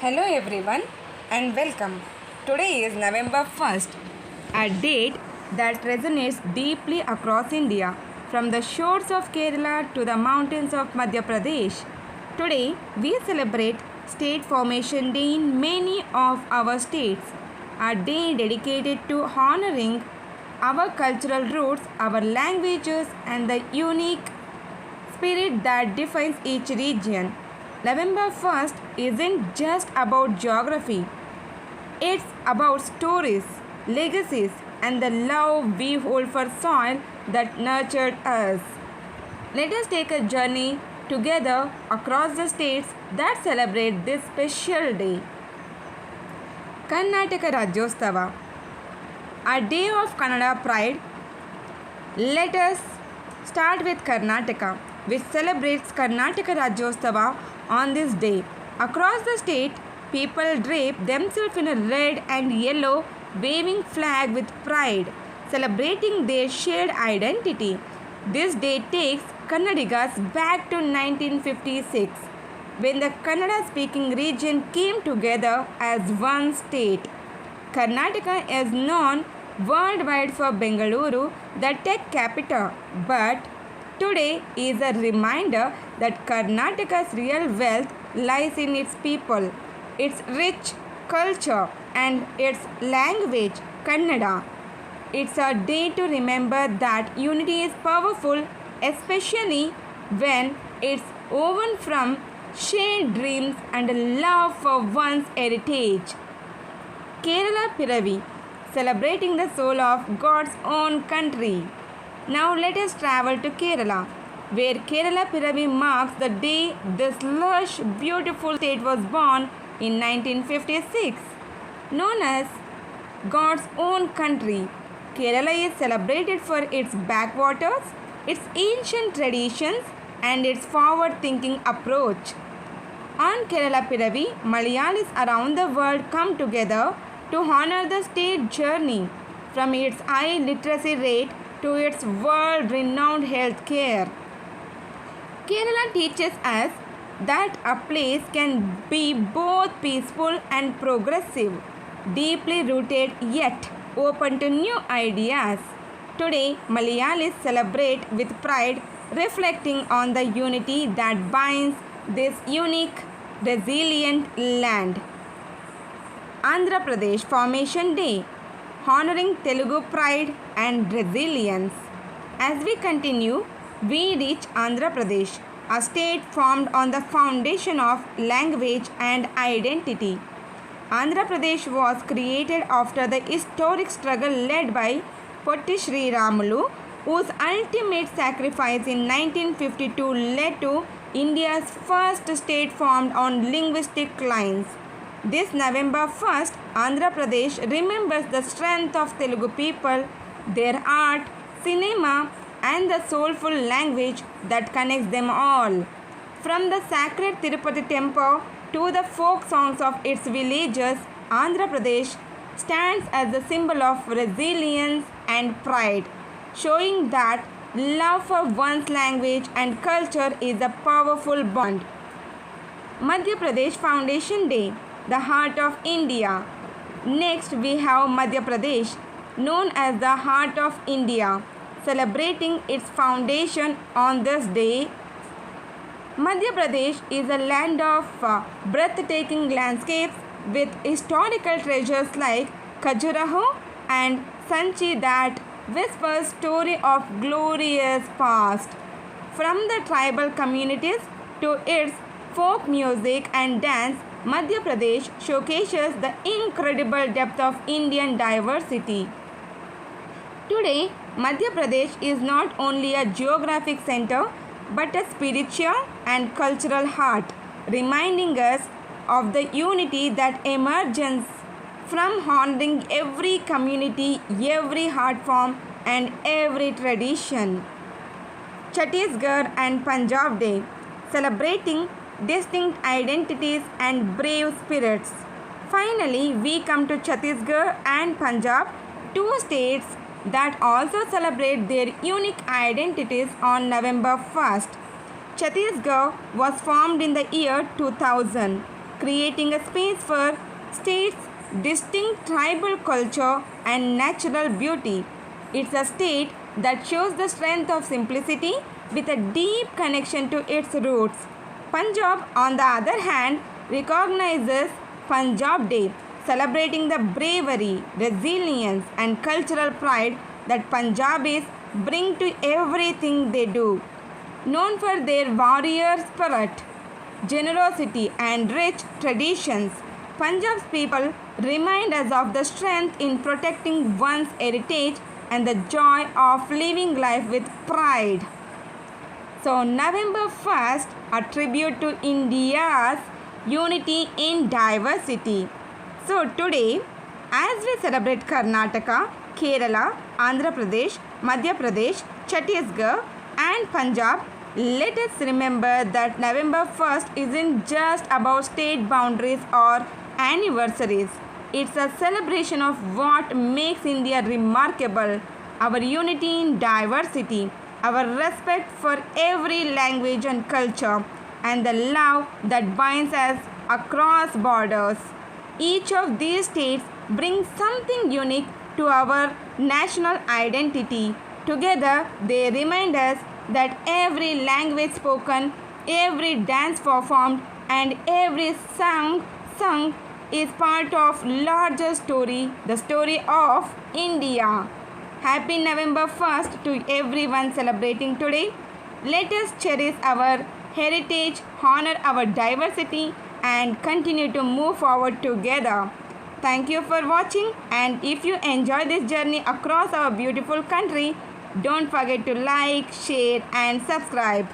Hello everyone and welcome. Today is November 1st, a date that resonates deeply across India, from the shores of Kerala to the mountains of Madhya Pradesh. Today we celebrate State Formation Day in many of our states, a day dedicated to honoring our cultural roots, our languages, and the unique spirit that defines each region. November 1st isn't just about geography, it's about stories, legacies, and the love we hold for soil that nurtured us. Let us take a journey together across the states that celebrate this special day. Karnataka Rajyostava, a day of Kannada pride. Let us start with Karnataka, which celebrates Karnataka Rajyostava on this day. Across the state, people drape themselves in a red and yellow waving flag with pride, celebrating their shared identity. This day takes Kannadigas back to 1956, when the Kannada speaking region came together as one state. Karnataka is known worldwide for Bengaluru, the tech capital, but today is a reminder that Karnataka's real wealth lies in its people, its rich culture, and its language, Kannada. It's a day to remember that unity is powerful, especially when it's woven from shared dreams and a love for one's heritage. Kerala Piravi, celebrating the soul of God's own country. Now let us travel to Kerala, where Kerala Piravi marks the day this lush, beautiful state was born in 1956. Known as God's own country, Kerala is celebrated for its backwaters, its ancient traditions, and its forward-thinking approach. On Kerala Piravi, Malayalis around the world come together to honor the state journey, from its high literacy rate to its world-renowned health care. Kerala teaches us that a place can be both peaceful and progressive, deeply rooted yet open to new ideas. Today, Malayalis celebrate with pride, reflecting on the unity that binds this unique, resilient land. Andhra Pradesh Formation Day, honoring Telugu pride and resilience. As we continue, we reach Andhra Pradesh, a state formed on the foundation of language and identity. Andhra Pradesh was created after the historic struggle led by Potti Sri Ramulu, whose ultimate sacrifice in 1952 led to India's first state formed on linguistic lines. This November 1st, Andhra Pradesh remembers the strength of Telugu people, their art, cinema, and the soulful language that connects them all. From the sacred Tirupati temple to the folk songs of its villagers, Andhra Pradesh stands as a symbol of resilience and pride, showing that love for one's language and culture is a powerful bond. Madhya Pradesh Foundation Day, the heart of India. Next, we have Madhya Pradesh, known as the heart of India, celebrating its foundation on this day. Madhya Pradesh is a land of breathtaking landscapes with historical treasures like Khajuraho and Sanchi that whispers story of glorious past. From the tribal communities to its folk music and dance, Madhya Pradesh showcases the incredible depth of Indian diversity. Today, Madhya Pradesh is not only a geographic center but a spiritual and cultural heart, reminding us of the unity that emerges from honoring every community, every art form, and every tradition. Chhattisgarh and Punjab Day, celebrating distinct identities and brave spirits. Finally, we come to Chhattisgarh and Punjab, two states that also celebrate their unique identities on November 1st. Chhattisgarh was formed in the year 2000, creating a space for state's distinct tribal culture and natural beauty. It's a state that shows the strength of simplicity with a deep connection to its roots. Punjab, on the other hand, recognizes Punjab Day, celebrating the bravery, resilience, and cultural pride that Punjabis bring to everything they do. Known for their warrior spirit, generosity, and rich traditions, Punjab's people remind us of the strength in protecting one's heritage and the joy of living life with pride. So, November 1st, a tribute to India's unity in diversity. So, today, as we celebrate Karnataka, Kerala, Andhra Pradesh, Madhya Pradesh, Chhattisgarh, and Punjab, let us remember that November 1st isn't just about state boundaries or anniversaries. It's a celebration of what makes India remarkable, our unity in diversity, our respect for every language and culture, and the love that binds us across borders. Each of these states brings something unique to our national identity. Together, they remind us that every language spoken, every dance performed, and every song sung is part of larger story, the story of India. Happy November 1st to everyone celebrating today. Let us cherish our heritage, honor our diversity, and continue to move forward together. Thank you for watching, and if you enjoy this journey across our beautiful country, don't forget to like, share, and subscribe.